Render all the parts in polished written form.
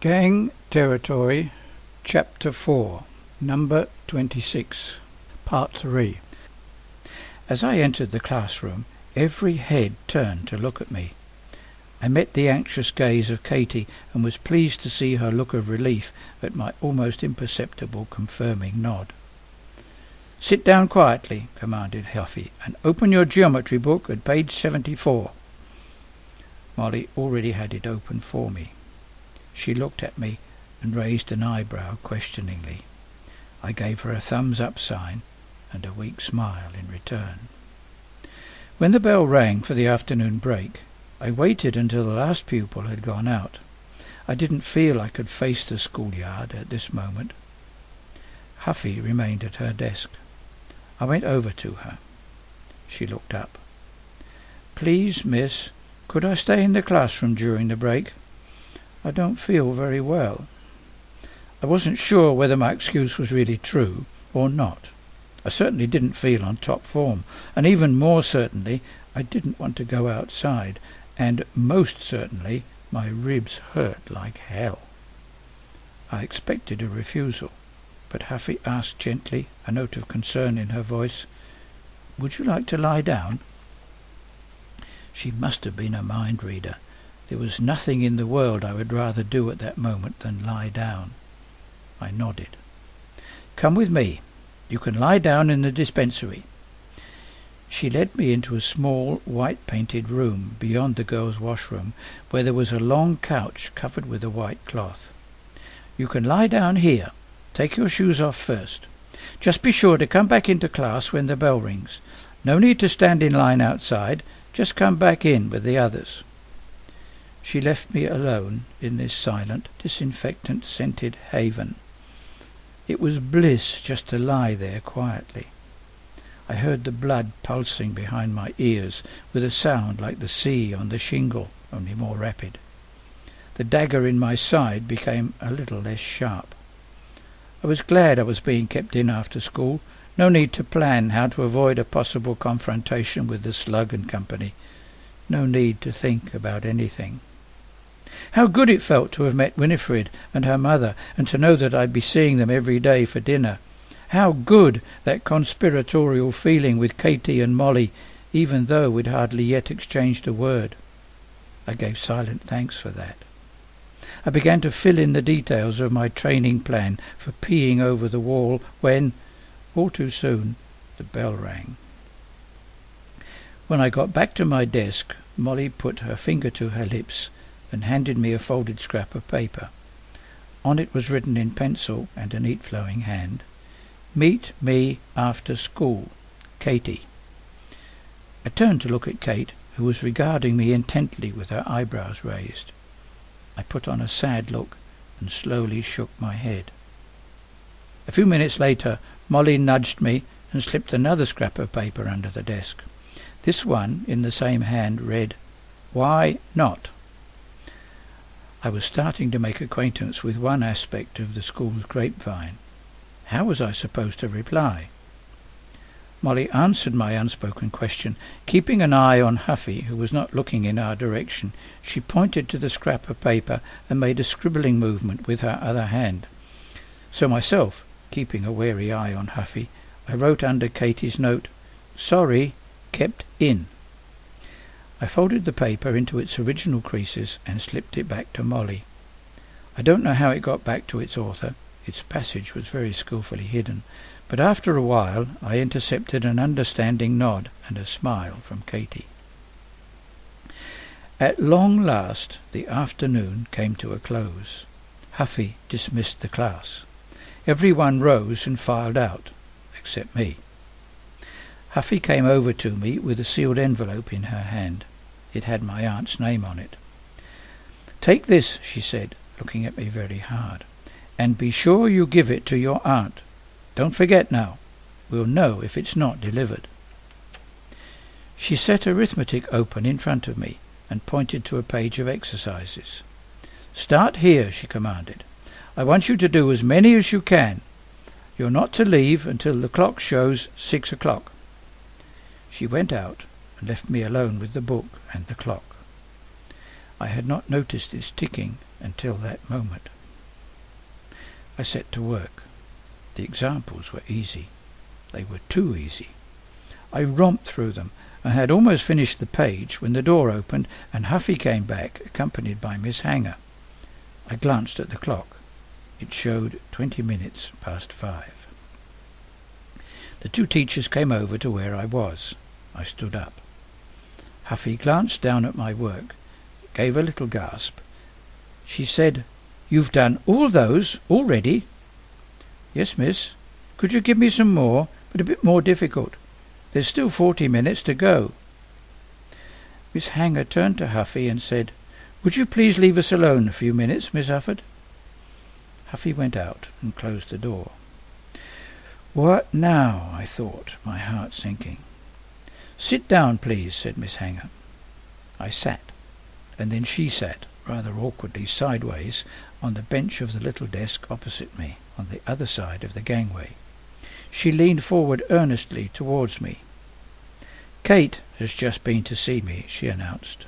Gang Territory, Chapter 4, Number 26, Part 3. As I entered the classroom, every head turned to look at me. I met the anxious gaze of Katy and was pleased to see her look of relief at my almost imperceptible confirming nod. "Sit down quietly," commanded Huffy, "and open your geometry book at page 74. Molly already had it open for me. She looked at me and raised an eyebrow questioningly. I gave her a thumbs-up sign and a weak smile in return. When the bell rang for the afternoon break, I waited until the last pupil had gone out. I didn't feel I could face the schoolyard at this moment. Huffy remained at her desk. I went over to her. She looked up. "Please, miss, could I stay in the classroom during the break? I don't feel very well." I wasn't sure whether my excuse was really true or not. I certainly didn't feel on top form, and even more certainly I didn't want to go outside, and most certainly my ribs hurt like hell. I expected a refusal, but Huffy asked gently, a note of concern in her voice, "Would you like to lie down?" She must have been a mind reader. There was nothing in the world I would rather do at that moment than lie down. I nodded. "Come with me. You can lie down in the dispensary." She led me into a small, white-painted room beyond the girls' washroom, where there was a long couch covered with a white cloth. "You can lie down here. Take your shoes off first. Just be sure to come back into class when the bell rings. No need to stand in line outside. Just come back in with the others." She left me alone in this silent, disinfectant-scented haven. It was bliss just to lie there quietly. I heard the blood pulsing behind my ears with a sound like the sea on the shingle, only more rapid. The dagger in my side became a little less sharp. I was glad I was being kept in after school. No need to plan how to avoid a possible confrontation with the Slug and Company. No need to think about anything. How good it felt to have met Winifred and her mother, and to know that I'd be seeing them every day for dinner. How good that conspiratorial feeling with Katy and Molly, even though we'd hardly yet exchanged a word. I gave silent thanks for that. I began to fill in the details of my training plan for peeing over the wall when, all too soon, the bell rang. When I got back to my desk, Molly put her finger to her lips and handed me a folded scrap of paper. On it was written in pencil and a neat flowing hand, "Meet me after school, Katy." I turned to look at Kate, who was regarding me intently with her eyebrows raised. I put on a sad look and slowly shook my head. A few minutes later, Molly nudged me and slipped another scrap of paper under the desk. This one, in the same hand, read, "Why not?" I was starting to make acquaintance with one aspect of the school's grapevine. How was I supposed to reply? Molly answered my unspoken question. Keeping an eye on Huffy, who was not looking in our direction, she pointed to the scrap of paper and made a scribbling movement with her other hand. So myself, keeping a wary eye on Huffy, I wrote under Katy's note, "Sorry, kept in." I folded the paper into its original creases and slipped it back to Molly. I don't know how it got back to its author. Its passage was very skillfully hidden, but after a while I intercepted an understanding nod and a smile from Katy. At long last the afternoon came to a close. Huffy dismissed the class. Everyone rose and filed out, except me. Huffy came over to me with a sealed envelope in her hand. It had my aunt's name on it. "Take this," she said, looking at me very hard, "and be sure you give it to your aunt. Don't forget now. We'll know if it's not delivered." She set arithmetic open in front of me and pointed to a page of exercises. "Start here," she commanded. "I want you to do as many as you can. You're not to leave until the clock shows 6 o'clock. She went out and left me alone with the book and the clock. I had not noticed its ticking until that moment. I set to work. The examples were easy. They were too easy. I romped through them and had almost finished the page when the door opened and Huffy came back, accompanied by Miss Hanger. I glanced at the clock. It showed 20 minutes past 5. The two teachers came over to where I was. I stood up. Huffy glanced down at my work, gave a little gasp. She said, "You've done all those already?" "Yes, miss. Could you give me some more, but a bit more difficult? There's still 40 minutes to go." Miss Hanger turned to Huffy and said, "Would you please leave us alone a few minutes, Miss Ufford?" Huffy went out and closed the door. What now? I thought, my heart sinking. "Sit down, please," said Miss Hanger. I sat, and then she sat, rather awkwardly sideways, on the bench of the little desk opposite me, on the other side of the gangway. She leaned forward earnestly towards me. "Kate has just been to see me," she announced.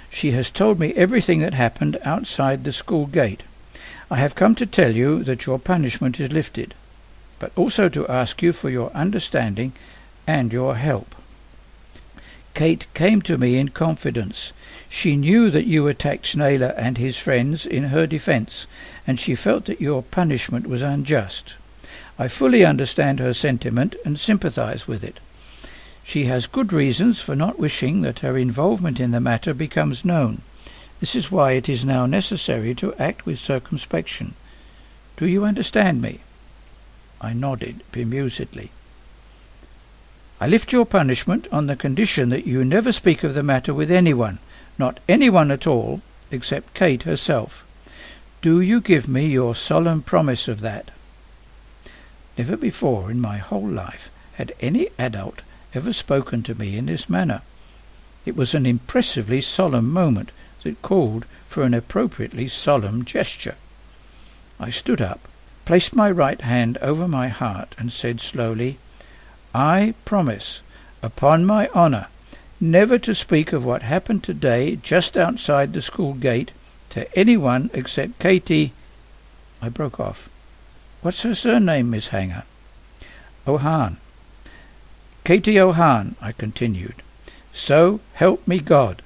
"She has told me everything that happened outside the school gate. I have come to tell you that your punishment is lifted, but also to ask you for your understanding and your help. Kate came to me in confidence. She knew that you attacked Snailer and his friends in her defence, and she felt that your punishment was unjust. I fully understand her sentiment and sympathise with it. She has good reasons for not wishing that her involvement in the matter becomes known. This is why it is now necessary to act with circumspection. Do you understand me?" I nodded bemusedly. "I lift your punishment on the condition that you never speak of the matter with anyone, not anyone at all, except Kate herself. Do you give me your solemn promise of that?" Never before in my whole life had any adult ever spoken to me in this manner. It was an impressively solemn moment that called for an appropriately solemn gesture. I stood up, placed my right hand over my heart, and said slowly, "I promise, upon my honour, never to speak of what happened today just outside the school gate to anyone except Katy—" I broke off. "What's her surname, Miss Hanger?" "O'Han." "Katy O'Han," I continued. "So help me God."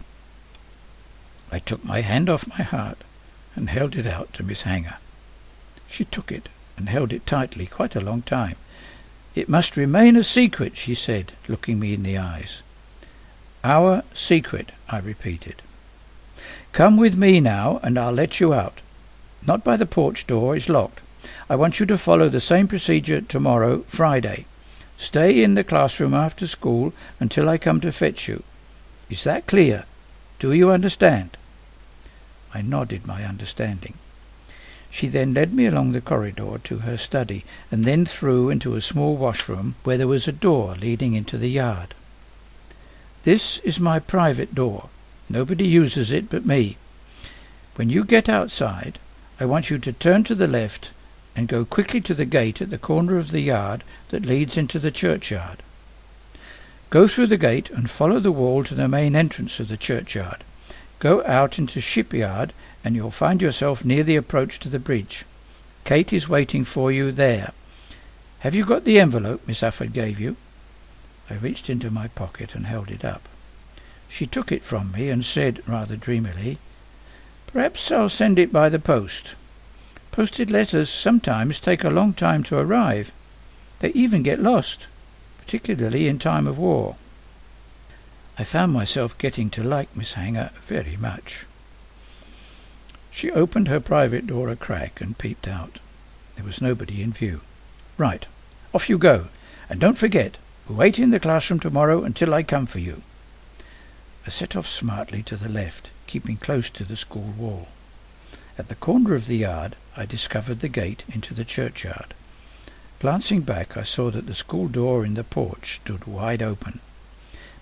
I took my hand off my heart and held it out to Miss Hanger. She took it and held it tightly quite a long time. "It must remain a secret," she said, looking me in the eyes. "Our secret," I repeated. "Come with me now, and I'll let you out. Not by the porch door, it's locked. I want you to follow the same procedure tomorrow, Friday. Stay in the classroom after school until I come to fetch you. Is that clear? Do you understand?" I nodded my understanding. She then led me along the corridor to her study, and then through into a small washroom where there was a door leading into the yard. "This is my private door. Nobody uses it but me. When you get outside, I want you to turn to the left and go quickly to the gate at the corner of the yard that leads into the churchyard. Go through the gate and follow the wall to the main entrance of the churchyard. Go out into Shipyard and you'll find yourself near the approach to the bridge. Kate is waiting for you there. Have you got the envelope Miss Ufford gave you?" I reached into my pocket and held it up. She took it from me and said, rather dreamily, "Perhaps I'll send it by the post. Posted letters sometimes take a long time to arrive. They even get lost, particularly in time of war." I found myself getting to like Miss Hanger very much. She opened her private door a crack and peeped out. There was nobody in view. "Right, off you go, and don't forget, wait in the classroom tomorrow until I come for you." I set off smartly to the left, keeping close to the school wall. At the corner of the yard I discovered the gate into the churchyard. Glancing back, I saw that the school door in the porch stood wide open.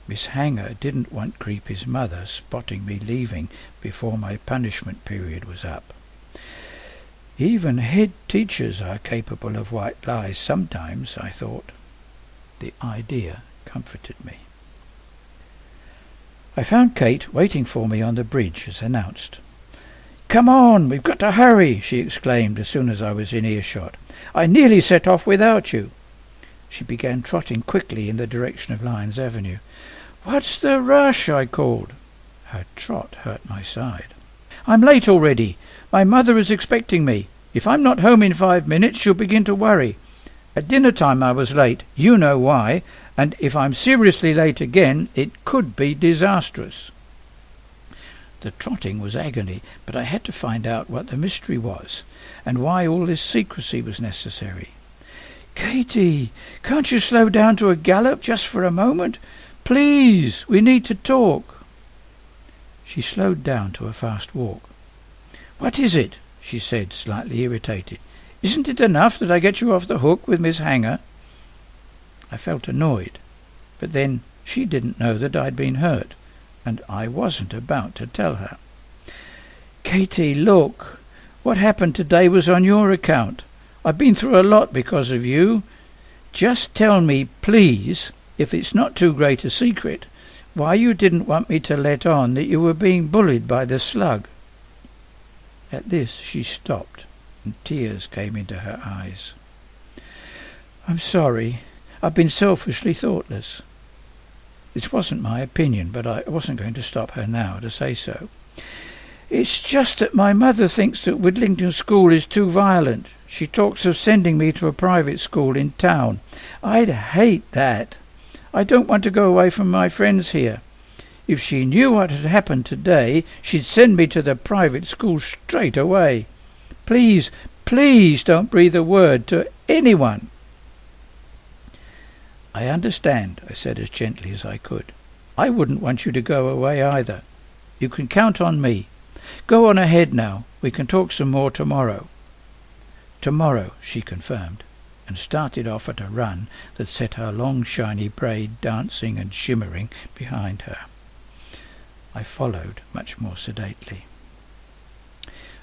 Miss Hanger didn't want Creepy's mother spotting me leaving before my punishment period was up. Even head teachers are capable of white lies sometimes, I thought. The idea comforted me. I found Kate waiting for me on the bridge as announced. "Come on, we've got to hurry," she exclaimed as soon as I was in earshot. "I nearly set off without you." She began trotting quickly in the direction of Lyons Avenue. "What's the rush?" I called. Her trot hurt my side. "I'm late already. My mother is expecting me. If I'm not home in 5 minutes, she'll begin to worry. At dinner time I was late. You know why. And if I'm seriously late again, it could be disastrous." The trotting was agony, but I had to find out what the mystery was, and why all this secrecy was necessary. "Katy, can't you slow down to a gallop just for a moment? Please, we need to talk." She slowed down to a fast walk. "What is it?" she said, slightly irritated. "Isn't it enough that I get you off the hook with Miss Hanger?" I felt annoyed, but then she didn't know that I'd been hurt, and I wasn't about to tell her. "Katy, look. What happened today was on your account. I've been through a lot because of you. Just tell me, please, if it's not too great a secret, why you didn't want me to let on that you were being bullied by the slug." At this she stopped, and tears came into her eyes. "I'm sorry. I've been selfishly thoughtless." This wasn't my opinion, but I wasn't going to stop her now to say so. "It's just that my mother thinks that Widlington School is too violent. She talks of sending me to a private school in town. I'd hate that. I don't want to go away from my friends here. If she knew what had happened today, she'd send me to the private school straight away. Please, please don't breathe a word to anyone." "I understand," I said as gently as I could. "I wouldn't want you to go away either. You can count on me. Go on ahead now. We can talk some more tomorrow." "Tomorrow," she confirmed, and started off at a run that set her long shiny braid dancing and shimmering behind her. I followed much more sedately.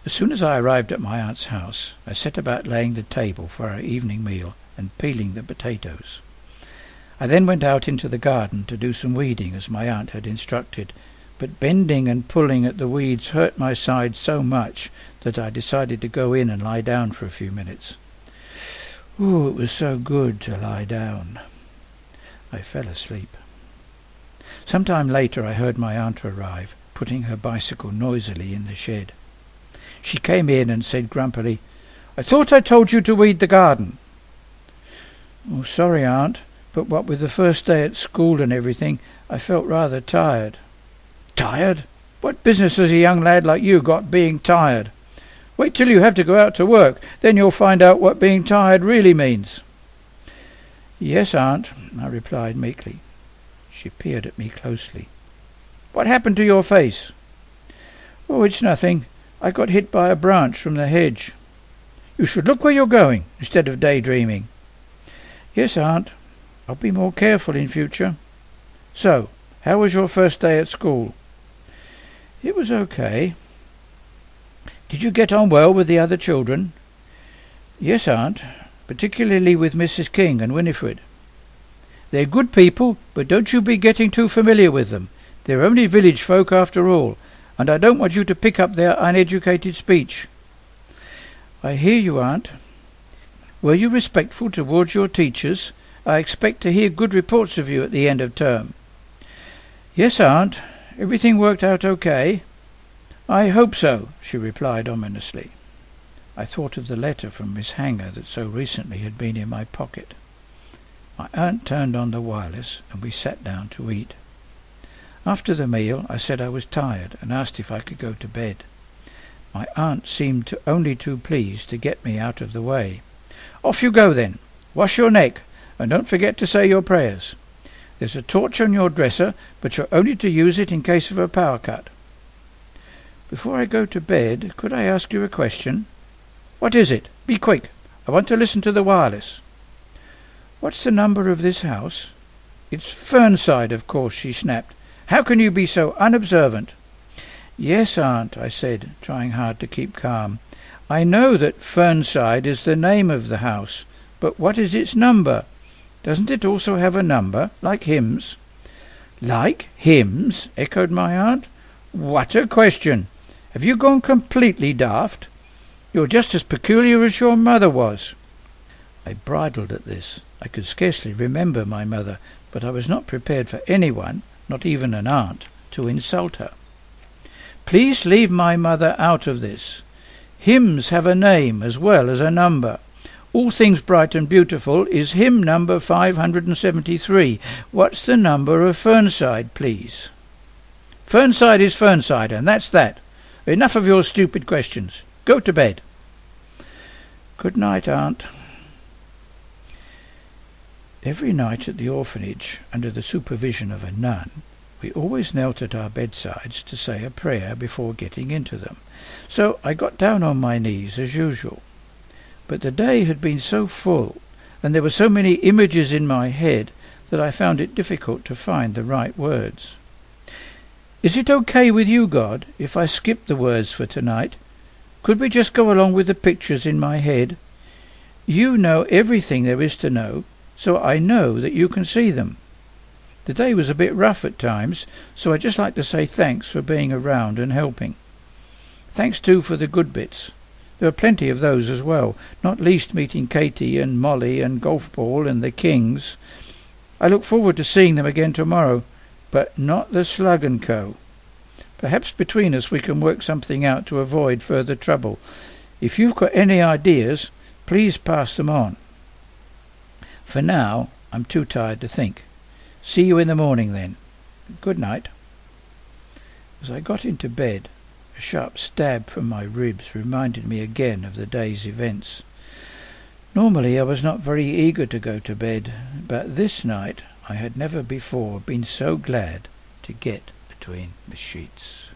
As soon as I arrived at my aunt's house, I set about laying the table for our evening meal and peeling the potatoes. I then went out into the garden to do some weeding as my aunt had instructed, but bending and pulling at the weeds hurt my side so much that I decided to go in and lie down for a few minutes. Ooh, it was so good to lie down. I fell asleep. Some time later I heard my aunt arrive, putting her bicycle noisily in the shed. She came in and said grumpily, "I thought I told you to weed the garden." "Oh, sorry, Aunt, but what with the first day at school and everything, I felt rather tired." "Tired? What business has a young lad like you got being tired? Wait till you have to go out to work, then you'll find out what being tired really means." "Yes, Aunt," I replied meekly. She peered at me closely. "What happened to your face?" "Oh, it's nothing. I got hit by a branch from the hedge." "You should look where you're going, instead of daydreaming." "Yes, Aunt. I'll be more careful in future." "So, how was your first day at school?" "It was okay." "Did you get on well with the other children?" "Yes, Aunt, particularly with Mrs. King and Winifred." "They're good people, but don't you be getting too familiar with them. They're only village folk after all, and I don't want you to pick up their uneducated speech." "I hear you, Aunt." "Were you respectful towards your teachers? I expect to hear good reports of you at the end of term." "Yes, Aunt. Everything worked out okay." "I hope so," she replied ominously. I thought of the letter from Miss Hanger that so recently had been in my pocket. My aunt turned on the wireless, and we sat down to eat. After the meal I said I was tired and asked if I could go to bed. My aunt seemed only too pleased to get me out of the way. "Off you go then. Wash your neck, and don't forget to say your prayers. There's a torch on your dresser, but you're only to use it in case of a power cut." "Before I go to bed, could I ask you a question?" "What is it? Be quick. I want to listen to the wireless." "What's the number of this house?" "It's Fernside, of course," she snapped. "How can you be so unobservant?" "Yes, Aunt," I said, trying hard to keep calm. "I know that Fernside is the name of the house, but what is its number? Doesn't it also have a number, like hymns?" "Like hymns?" echoed my aunt. "What a question! Have you gone completely daft? You're just as peculiar as your mother was." I bridled at this. I could scarcely remember my mother, but I was not prepared for anyone, not even an aunt, to insult her. "Please leave my mother out of this. Hymns have a name as well as a number. All Things Bright and Beautiful is hymn number 573. What's the number of Fernside, please?" "Fernside is Fernside, and that's that. Enough of your stupid questions. Go to bed." "Good night, Aunt." Every night at the orphanage, under the supervision of a nun, we always knelt at our bedsides to say a prayer before getting into them, so I got down on my knees as usual. But the day had been so full, and there were so many images in my head, that I found it difficult to find the right words. "Is it okay with you, God, if I skip the words for tonight? Could we just go along with the pictures in my head? You know everything there is to know, so I know that you can see them. The day was a bit rough at times, so I'd just like to say thanks for being around and helping. Thanks too for the good bits. There are plenty of those as well, not least meeting Katy and Molly and Golf Ball and the Kings. I look forward to seeing them again tomorrow, but not the Slug and Co. Perhaps between us we can work something out to avoid further trouble. If you've got any ideas, please pass them on. For now, I'm too tired to think. See you in the morning then. Good night." As I got into bed, a sharp stab from my ribs reminded me again of the day's events. Normally I was not very eager to go to bed, but this night I had never before been so glad to get between the sheets.